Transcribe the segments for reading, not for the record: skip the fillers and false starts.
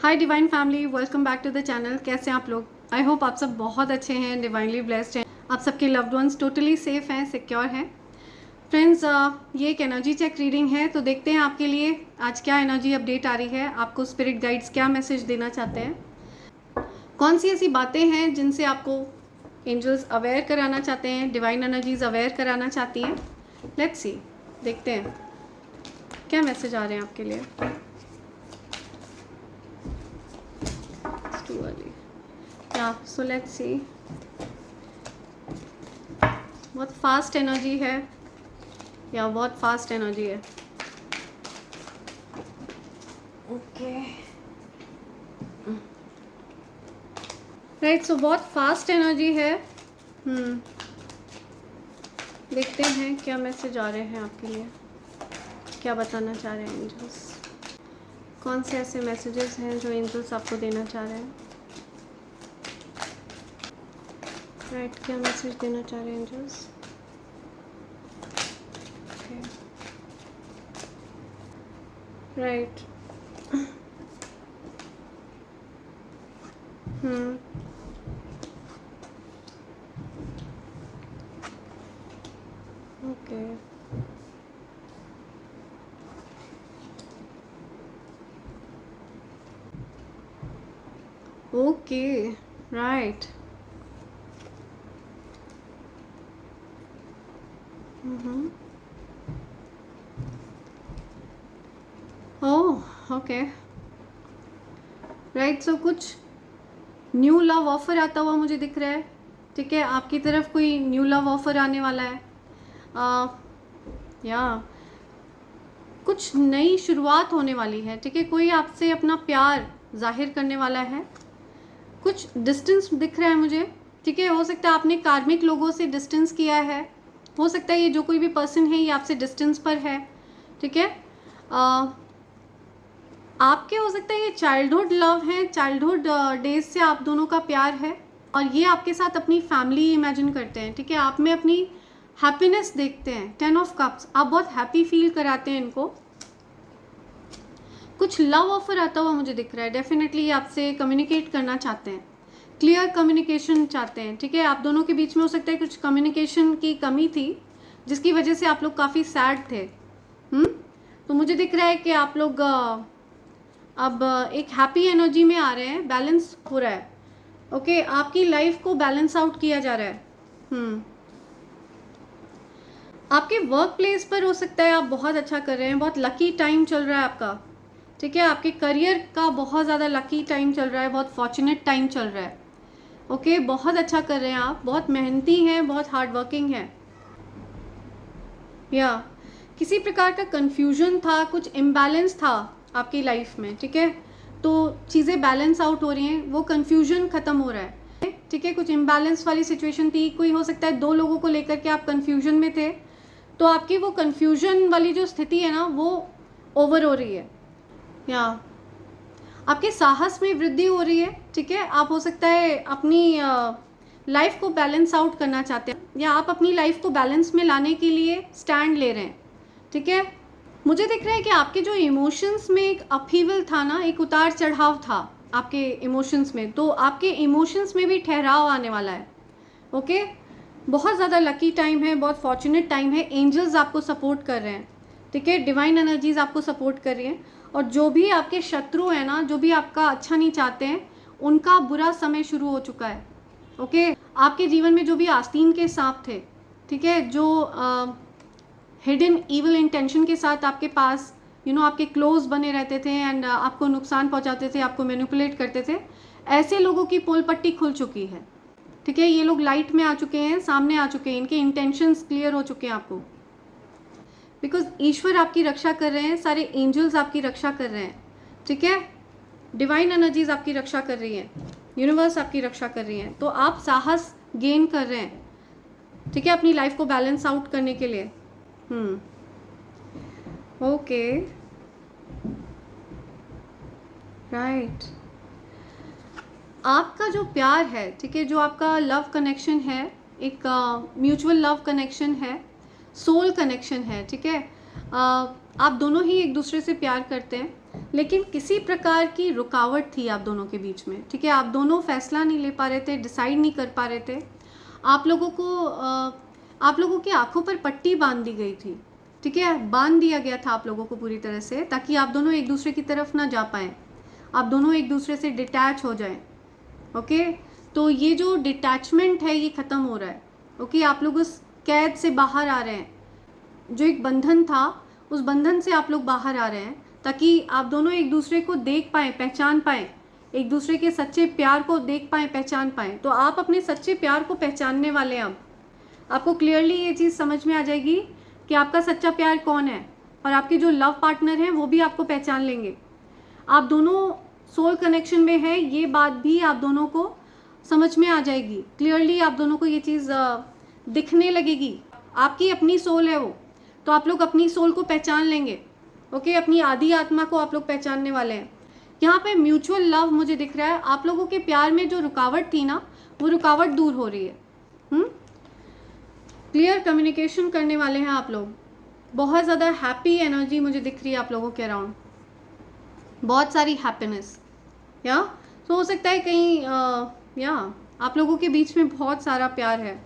Hi divine family, welcome back to the channel. कैसे हैं आप लोग? आई होप आप सब बहुत अच्छे हैं, डिवाइनली ब्लेस्ड हैं। आप सबके लव्ड वंस टोटली सेफ हैं, सिक्योर हैं। फ्रेंड्स, ये एक एनर्जी चेक रीडिंग है, तो देखते हैं आपके लिए आज क्या एनर्जी अपडेट आ रही है। आपको स्पिरिट गाइड्स क्या मैसेज देना चाहते हैं, कौन सी ऐसी बातें हैं जिनसे आपको एंजल्स अवेयर कराना चाहते हैं, डिवाइन एनर्जीज अवेयर कराना चाहती हैं। लेट्स सी, देखते हैं क्या मैसेज आ रहे हैं आपके लिए। Too early. Yeah, so let's see. बहुत फास्ट एनर्जी है या बहुत फास्ट एनर्जी है। ओके राइट, सो बहुत फास्ट एनर्जी है। देखते हैं क्या मैसेज आ रहे हैं आपके लिए, क्या बताना चाह रहे हैं एंजल्स। कौन से ऐसे मैसेजेस हैं जो एंजल्स आपको देना चाह रहे हैं। राइट, क्या मैसेज देना चाह रहे हैं angels. Right, okay okay right. Oh okay right, so कुछ न्यू लव ऑफर आता हुआ मुझे दिख रहा है। ठीक है, आपकी तरफ कोई न्यू लव ऑफर आने वाला है। या कुछ नई शुरुआत होने वाली है। ठीक है, कोई आपसे अपना प्यार जाहिर करने वाला है। कुछ डिस्टेंस दिख रहा है मुझे। ठीक है, हो सकता है आपने कार्मिक लोगों से डिस्टेंस किया है। हो सकता है ये जो कोई भी पर्सन है ये आपसे डिस्टेंस पर है। ठीक है, आपके हो सकता है ये चाइल्डहुड लव है, चाइल्डहुड डेज से आप दोनों का प्यार है और ये आपके साथ अपनी फैमिली इमेजिन करते हैं। ठीक है, आप में अपनी हैप्पीनेस देखते हैं। 10 ऑफ कप्स, आप बहुत हैप्पी फील कराते हैं इनको। कुछ लव ऑफर आता हुआ मुझे दिख रहा है। डेफिनेटली आपसे कम्युनिकेट करना चाहते हैं, क्लियर कम्युनिकेशन चाहते हैं। ठीक है, आप दोनों के बीच में हो सकता है कुछ कम्युनिकेशन की कमी थी जिसकी वजह से आप लोग काफ़ी सैड थे। तो मुझे दिख रहा है कि आप लोग अब एक हैप्पी एनर्जी में आ रहे हैं, बैलेंस हो रहा है। ओके, आपकी लाइफ को बैलेंस आउट किया जा रहा है। आपके वर्क प्लेस पर हो सकता है आप बहुत अच्छा कर रहे हैं, बहुत लकी टाइम चल रहा है आपका। ठीक है, आपके करियर का बहुत ज़्यादा लकी टाइम चल रहा है, बहुत फॉर्चुनेट टाइम चल रहा है। ओके, बहुत अच्छा कर रहे हैं आप, बहुत मेहनती हैं, बहुत हार्ड वर्किंग हैं। या किसी प्रकार का कंफ्यूजन था, कुछ इम्बैलेंस था आपकी लाइफ में। ठीक है, तो चीज़ें बैलेंस आउट हो रही हैं, वो कंफ्यूजन ख़त्म हो रहा है। ठीक है, कुछ इम्बैलेंस वाली सिचुएशन थी, कोई हो सकता है 2 लोगों को लेकर के आप कंफ्यूजन में थे, तो आपकी वो कंफ्यूजन वाली जो स्थिति है ना वो ओवर हो रही है। या आपके साहस में वृद्धि हो रही है। ठीक है, आप हो सकता है अपनी लाइफ को बैलेंस आउट करना चाहते हैं या आप अपनी लाइफ को बैलेंस में लाने के लिए स्टैंड ले रहे हैं। ठीक है, मुझे दिख रहा है कि आपके जो इमोशंस में एक अपहीवल था ना, एक उतार चढ़ाव था आपके इमोशंस में, तो आपके इमोशंस में भी ठहराव आने वाला है। ओके, बहुत ज़्यादा लकी टाइम है, बहुत फॉर्चुनेट टाइम है। एंजल्स आपको सपोर्ट कर रहे हैं। ठीक है, डिवाइन एनर्जीज आपको सपोर्ट कर रही हैं और जो भी आपके शत्रु हैं ना, जो भी आपका अच्छा नहीं चाहते हैं, उनका बुरा समय शुरू हो चुका है। ओके, आपके जीवन में जो भी आस्तीन के सांप थे, ठीक है, जो हिडन ईवल इंटेंशन के साथ आपके पास आपके क्लोज बने रहते थे एंड आपको नुकसान पहुंचाते थे, आपको मैनिपुलेट करते थे, ऐसे लोगों की पोल पट्टी खुल चुकी है। ठीक है, ये लोग लाइट में आ चुके हैं, सामने आ चुके हैं, इनके इंटेंशंस क्लियर हो चुके हैं आपको, बिकॉज ईश्वर आपकी रक्षा कर रहे हैं, सारे एंजल्स आपकी रक्षा कर रहे हैं। ठीक है, डिवाइन एनर्जीज आपकी रक्षा कर रही हैं, यूनिवर्स आपकी रक्षा कर रही हैं, तो आप साहस गेन कर रहे हैं। ठीक है, अपनी लाइफ को बैलेंस आउट करने के लिए। ओके राइट, आपका जो प्यार है, ठीक है, जो आपका लव कनेक्शन है, एक म्यूचुअल लव कनेक्शन है, सोल कनेक्शन है। ठीक है, आप दोनों ही एक दूसरे से प्यार करते हैं, लेकिन किसी प्रकार की रुकावट थी आप दोनों के बीच में, ठीक है। आप दोनों फैसला नहीं ले पा रहे थे, डिसाइड नहीं कर पा रहे थे। आप लोगों की आंखों पर पट्टी बांध दी गई थी, ठीक है, बांध दिया गया था आप लोगों को पूरी तरह से, ताकि आप दोनों एक दूसरे की तरफ ना जा पाएँ, आप दोनों एक दूसरे से डिटैच हो जाएं। ओके, तो ये जो डिटैचमेंट है ये ख़त्म हो रहा है। ओके, आप लोग उस कैद से बाहर आ रहे हैं, जो एक बंधन था उस बंधन से आप लोग बाहर आ रहे हैं, ताकि आप दोनों एक दूसरे को देख पाएँ, पहचान पाएँ, एक दूसरे के सच्चे प्यार को देख पाएँ, पहचान पाएँ। तो आप अपने सच्चे प्यार को पहचानने वाले हैं। अब आपको क्लियरली ये चीज़ समझ में आ जाएगी कि आपका सच्चा प्यार कौन है, और आपके जो लव पार्टनर हैं वो भी आपको पहचान लेंगे। आप दोनों सोल कनेक्शन में है, ये बात भी आप दोनों को समझ में आ जाएगी। क्लियरली आप दोनों को ये चीज़ दिखने लगेगी। आपकी अपनी सोल है वो, तो आप लोग अपनी सोल को पहचान लेंगे। ओके, अपनी आधी आत्मा को आप लोग पहचानने वाले हैं। यहाँ पे म्यूचुअल लव मुझे दिख रहा है। आप लोगों के प्यार में जो रुकावट थी ना, वो रुकावट दूर हो रही है। क्लियर कम्युनिकेशन करने वाले हैं आप लोग। बहुत ज़्यादा हैप्पी एनर्जी मुझे दिख रही है आप लोगों के अराउंड, बहुत सारी हैप्पीनेस। या तो हो सकता है कहीं या आप लोगों के बीच में बहुत सारा प्यार है।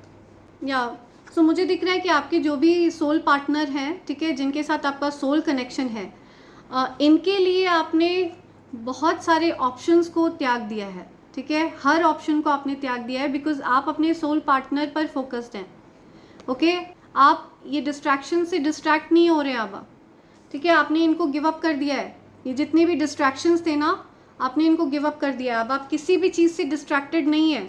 या सो मुझे दिख रहा है कि आपके जो भी सोल पार्टनर हैं, ठीक है, जिनके साथ आपका सोल कनेक्शन है, इनके लिए आपने बहुत सारे ऑप्शंस को त्याग दिया है, ठीक है। हर ऑप्शन को आपने त्याग दिया है, बिकॉज आप अपने सोल पार्टनर पर फोकस्ड हैं। ओके, आप ये डिस्ट्रैक्शन से डिस्ट्रैक्ट नहीं हो रहे अब, ठीक है। आपने इनको गिव अप कर दिया है। ये जितने भी डिस्ट्रैक्शंस थे ना, आपने इनको गिव अप कर दिया। अब आप किसी भी चीज़ से डिस्ट्रैक्टेड नहीं है।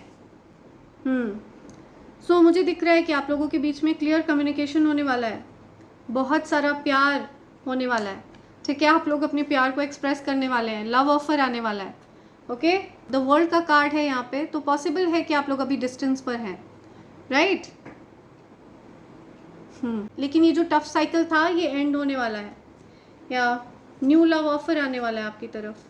सो मुझे दिख रहा है कि आप लोगों के बीच में क्लियर कम्युनिकेशन होने वाला है, बहुत सारा प्यार होने वाला है, ठीक है। आप लोग अपने प्यार को एक्सप्रेस करने वाले हैं, लव ऑफर आने वाला है। ओके, द वर्ल्ड का कार्ड है यहाँ पे, तो पॉसिबल है कि आप लोग अभी डिस्टेंस पर हैं, राइट। लेकिन ये जो टफ साइकिल था ये एंड होने वाला है, या न्यू लव ऑफर आने वाला है आपकी तरफ।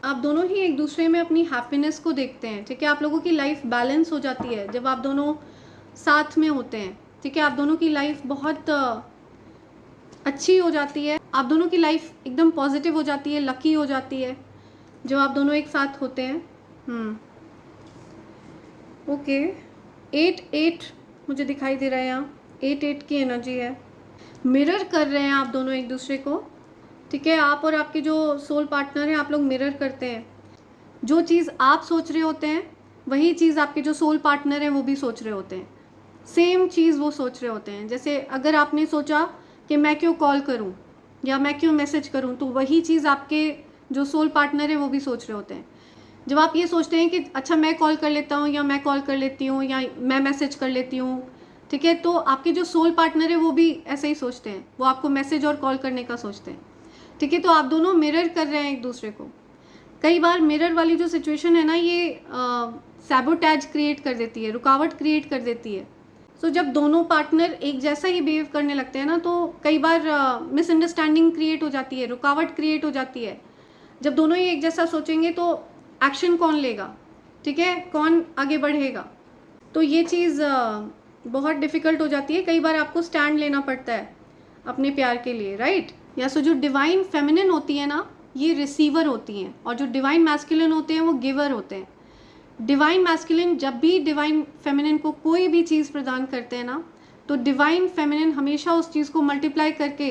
आप दोनों ही एक दूसरे में अपनी हैप्पीनेस को देखते हैं, ठीक है। आप लोगों की लाइफ बैलेंस हो जाती है जब आप दोनों साथ में होते हैं, ठीक है। आप दोनों की लाइफ बहुत अच्छी हो जाती है, आप दोनों की लाइफ एकदम पॉजिटिव हो जाती है, लकी हो जाती है जब आप दोनों एक साथ होते हैं। ओके, 8 मुझे दिखाई दे रहा है यहाँ, 8 की एनर्जी है। मिरर कर रहे हैं आप दोनों एक दूसरे को, ठीक है। आप और आपके जो सोल पार्टनर हैं, आप लोग मिरर करते हैं। जो चीज़ आप सोच रहे होते हैं वही चीज़ आपके जो सोल पार्टनर हैं वो भी सोच रहे होते हैं। सेम चीज़ वो सोच रहे होते हैं। जैसे अगर आपने सोचा कि मैं क्यों कॉल करूं या मैं क्यों मैसेज करूं, तो वही चीज़ आपके जो सोल पार्टनर हैं वो भी सोच रहे होते हैं। जब आप ये सोचते हैं कि अच्छा मैं कॉल कर लेता हूँ, या मैं कॉल कर लेती हूँ, या मैं मैसेज कर लेती हूँ, ठीक है, तो आपके जो सोल पार्टनर है वो भी ऐसे ही सोचते हैं, वो आपको मैसेज और कॉल करने का सोचते हैं, ठीक है। तो आप दोनों मिरर कर रहे हैं एक दूसरे को। कई बार मिरर वाली जो सिचुएशन है ना, ये सैबोटैज क्रिएट कर देती है, रुकावट क्रिएट कर देती है। सो जब दोनों पार्टनर एक जैसा ही बिहेव करने लगते हैं ना, तो कई बार मिसअंडरस्टैंडिंग क्रिएट हो जाती है, रुकावट क्रिएट हो जाती है। जब दोनों ही एक जैसा सोचेंगे तो एक्शन कौन लेगा, ठीक है, कौन आगे बढ़ेगा, तो ये चीज़ बहुत डिफ़िकल्ट हो जाती है। कई बार आपको स्टैंड लेना पड़ता है अपने प्यार के लिए, राइट। या सो जो डिवाइन फेमिनिन होती है ना, ये रिसीवर होती हैं, और जो डिवाइन मैस्कुलिन होते हैं वो गिवर होते हैं। डिवाइन मैस्कुलिन जब भी डिवाइन फेमिनिन को कोई भी चीज़ प्रदान करते हैं ना, तो डिवाइन फेमिनिन हमेशा उस चीज़ को मल्टीप्लाई करके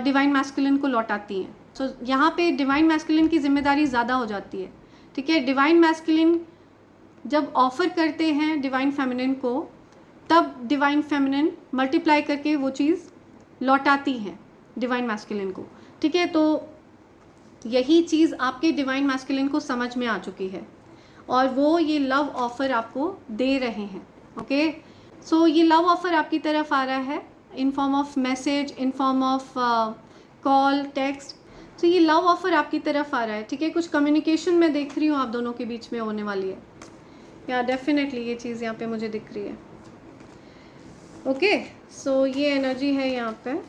डिवाइन मैस्कुलिन को लौटाती हैं। सो यहाँ पे डिवाइन मैस्कुलिन की जिम्मेदारी ज़्यादा हो जाती है, ठीक है। डिवाइन मैस्कुलिन जब ऑफ़र करते हैं डिवाइन फेमिनिन को, तब डिवाइन फेमिनिन मल्टीप्लाई करके वो चीज़ लौटाती हैं डिवाइन मैस्कुलिन को, ठीक है। तो यही चीज़ आपके डिवाइन मैस्कुलिन को समझ में आ चुकी है, और वो ये लव ऑफ़र आपको दे रहे हैं। ओके, सो ये लव ऑफ़र आपकी तरफ आ रहा है in form of message, in form of call, text. तो ये लव ऑफ़र आपकी तरफ आ रहा है, ठीक है। कुछ कम्युनिकेशन मैं देख रही हूँ आप दोनों के बीच में होने वाली है, या डेफिनेटली ये चीज़ यहाँ पे मुझे दिख रही है। ओके, सो ये एनर्जी है यहाँ पे।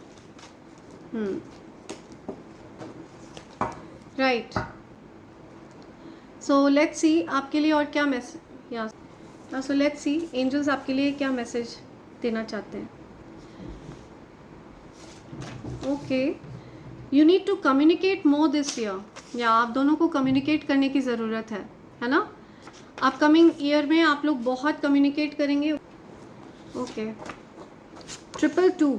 राइट, सो लेट्स सी आपके लिए और क्या मैसेज, या सो लेट्स सी एंजल्स आपके लिए क्या मैसेज देना चाहते हैं। Okay, you need to communicate more this year, या आप दोनों को कम्युनिकेट करने की ज़रूरत है ना? अपकमिंग ईयर में आप लोग बहुत कम्युनिकेट करेंगे। ओके, 222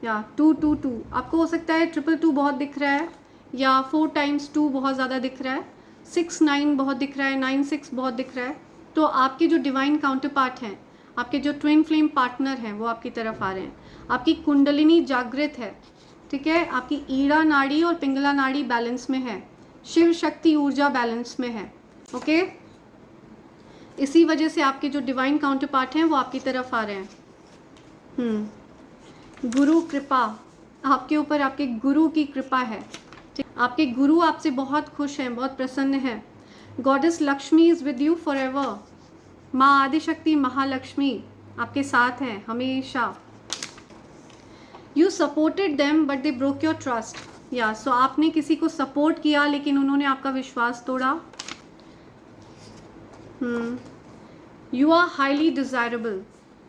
या 222, आपको हो सकता है 222 बहुत दिख रहा है, या 4 टाइम्स 2 बहुत ज़्यादा दिख रहा है, 6 9 बहुत दिख रहा है, 9 6 बहुत दिख रहा है। तो आपके जो डिवाइन काउंटर पार्ट हैं, आपके जो ट्विन फ्लेम पार्टनर हैं, वो आपकी तरफ आ रहे हैं। आपकी कुंडलिनी जागृत है, ठीक है, आपकी ईड़ा नाड़ी और पिंगला नाड़ी बैलेंस में है, शिव शक्ति ऊर्जा बैलेंस में है। ओके, इसी वजह से आपके जो डिवाइन काउंटर पार्ट हैं वो आपकी तरफ आ रहे हैं। गुरु कृपा, आपके ऊपर आपके गुरु की कृपा है, ठीक, आपके गुरु आपसे बहुत खुश हैं, बहुत प्रसन्न हैं। Goddess Lakshmi is with you for ever, माँ आदिशक्ति महालक्ष्मी आपके साथ हैं हमेशा। You supported them but they broke your trust, या सो आपने किसी को सपोर्ट किया लेकिन उन्होंने आपका विश्वास तोड़ा। यू आर हाईली डिज़ायरेबल,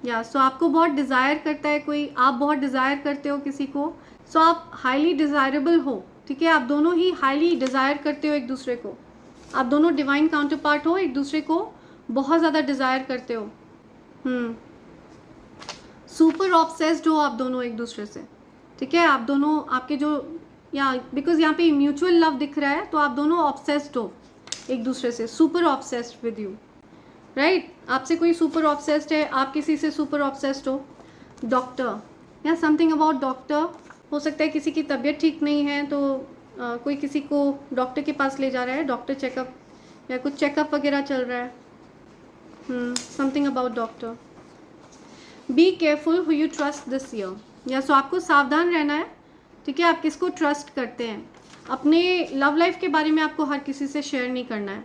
या सो आपको बहुत डिज़ायर करता है कोई, आप बहुत डिज़ायर करते हो किसी को, सो आप हाईली डिज़ायरेबल हो, ठीक है, आप दोनों ही हाईली डिज़ायर करते हो एक दूसरे को, आप दोनों डिवाइन काउंटर पार्ट हो, एक दूसरे को बहुत ज़्यादा डिज़ायर करते हो। सुपर ऑब्सेस्ड हो आप दोनों एक दूसरे से, ठीक है, आप दोनों आपके जो, या बिकॉज यहाँ पे म्यूचुअल लव दिख रहा है, तो आप दोनों ऑब्सेस्ड हो एक दूसरे से, super obsessed with you, right? आपसे कोई सुपर ऑब्सेस्ड है, आप किसी से सुपर ऑब्सेस्ड हो। डॉक्टर, या समथिंग अबाउट डॉक्टर, हो सकता है किसी की तबीयत ठीक नहीं है तो कोई किसी को डॉक्टर के पास ले जा रहा है, डॉक्टर चेकअप, या कुछ चेकअप वगैरह चल रहा है। Something about doctor. Be careful who you trust this year, या सो आपको सावधान रहना है, ठीक है, आप किसको ट्रस्ट करते हैं। अपने लव लाइफ के बारे में आपको हर किसी से शेयर नहीं करना है।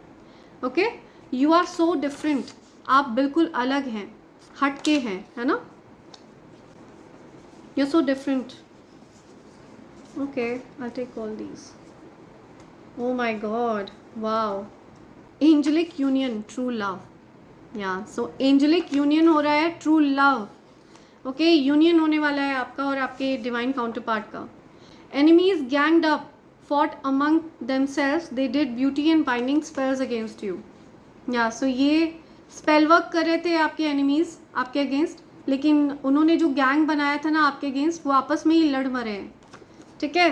Okay, you are so different, आप बिल्कुल अलग हैं, हटके हैं, है ना? You are so different. Okay, I take all these. Oh my god, wow, angelic union, true love, या सो एंजेलिक यूनियन हो रहा है, ट्रू लव। ओके, यूनियन होने वाला है आपका और आपके डिवाइन काउंटर पार्ट का। Enemies ganged up, fought among themselves, they did beauty and binding spells against you, yeah so ये स्पेल वर्क कर रहे थे आपके एनिमीज आपके अगेंस्ट, लेकिन उन्होंने जो गैंग बनाया था ना आपके अगेंस्ट, वो आपस में ही लड़ मरे हैं, ठीक है।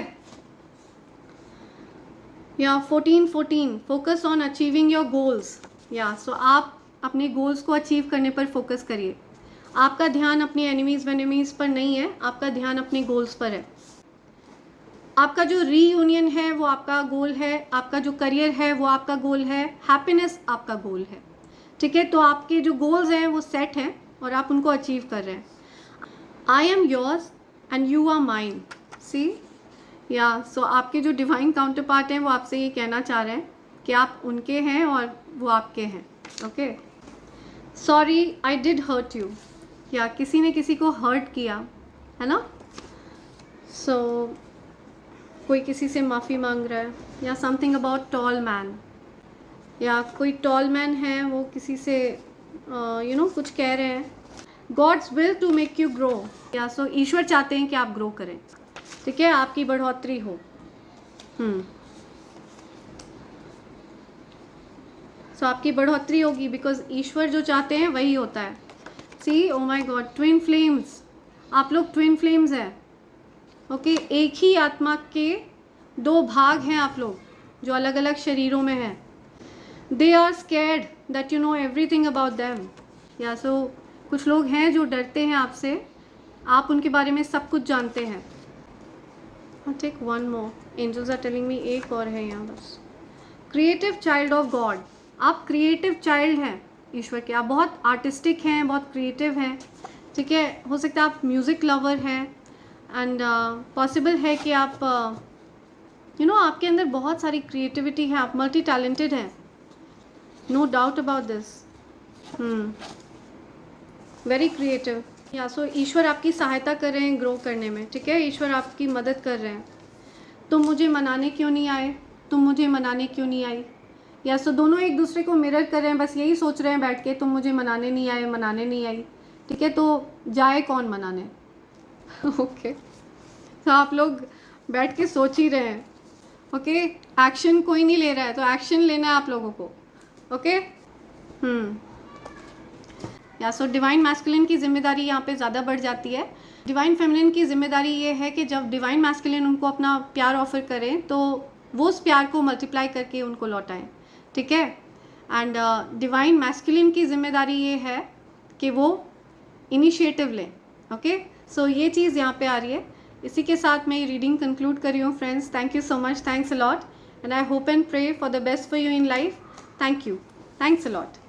या 14 focus on achieving your goals, या सो आप अपने गोल्स को अचीव करने पर फोकस करिए। आपका ध्यान अपने एनिमीज पर नहीं है, आपका ध्यान अपने गोल्स पर है। आपका जो रीयूनियन है वो आपका गोल है, आपका जो करियर है वो आपका गोल है, हैप्पीनेस आपका गोल है, ठीक है। तो आपके जो गोल्स हैं वो सेट हैं और आप उनको अचीव कर रहे हैं। I am yours and you are mine, see, yeah so आपके जो डिवाइन काउंटर पार्ट हैं वो आपसे ये कहना चाह रहे हैं कि आप उनके हैं और वो आपके हैं। Okay, sorry I did hurt you, या किसी ने किसी को हर्ट किया है ना, सो कोई किसी से माफ़ी मांग रहा है। या समथिंग अबाउट टॉल मैन, या कोई टॉल मैन है वो किसी से कुछ कह रहे हैं। God's will to make you grow, या सो ईश्वर चाहते हैं कि आप ग्रो करें, ठीक है, आपकी बढ़ोतरी हो। सो आपकी बढ़ोतरी होगी बिकॉज ईश्वर जो चाहते हैं वही होता है। See, oh my god, twin flames, आप लोग ट्विन फ्लेम्स हैं। ओके, एक ही आत्मा के दो भाग हैं आप लोग, जो अलग अलग शरीरों में हैं। They are scared that you know everything about them, या सो कुछ लोग हैं जो डरते हैं आपसे, आप उनके बारे में सब कुछ जानते हैं। Take one more, angels are telling me, एक और है यहाँ बस। क्रिएटिव चाइल्ड ऑफ गॉड, आप क्रिएटिव चाइल्ड हैं ईश्वर के, आप बहुत आर्टिस्टिक हैं, बहुत क्रिएटिव हैं, ठीक है। हो सकता है आप म्यूज़िक लवर हैं एंड पॉसिबल है कि आप आपके अंदर बहुत सारी क्रिएटिविटी है, आप मल्टी टैलेंटेड हैं, no doubt about this. Very creative, या सो ईश्वर आपकी सहायता कर रहे हैं ग्रो करने में, ठीक है, ईश्वर आपकी मदद कर रहे हैं। तुम मुझे मनाने क्यों नहीं आए, तुम मुझे मनाने क्यों नहीं आई, या सो दोनों एक दूसरे को मिरर कर रहे हैं, बस यही सोच रहे हैं बैठ के, तुम मुझे मनाने नहीं आए, मनाने नहीं आई, ठीक है, तो जाए कौन मनाने। ओके, तो आप लोग बैठ के सोच ही रहे हैं, ओके। एक्शन कोई नहीं ले रहा है, तो एक्शन लेना है आप लोगों को, ओके। या सो डिवाइन मैस्कुलिन की जिम्मेदारी यहाँ पे ज़्यादा बढ़ जाती है। डिवाइन फेमिनिन की जिम्मेदारी ये है कि जब डिवाइन मैस्कुलिन उनको अपना प्यार ऑफर करें तो वो उस प्यार को मल्टीप्लाई करके उनको लौटाएं, ठीक है। एंड डिवाइन मैस्कुलिन की जिम्मेदारी ये है कि वो इनिशिएटिव लें, ओके। सो ये चीज़ यहाँ पे आ रही है। इसी के साथ मैं ये रीडिंग कंक्लूड कर रही हूँ friends. Thank you so much, thanks a lot, and I hope and pray for the best for you in life. Thank you, thanks a lot.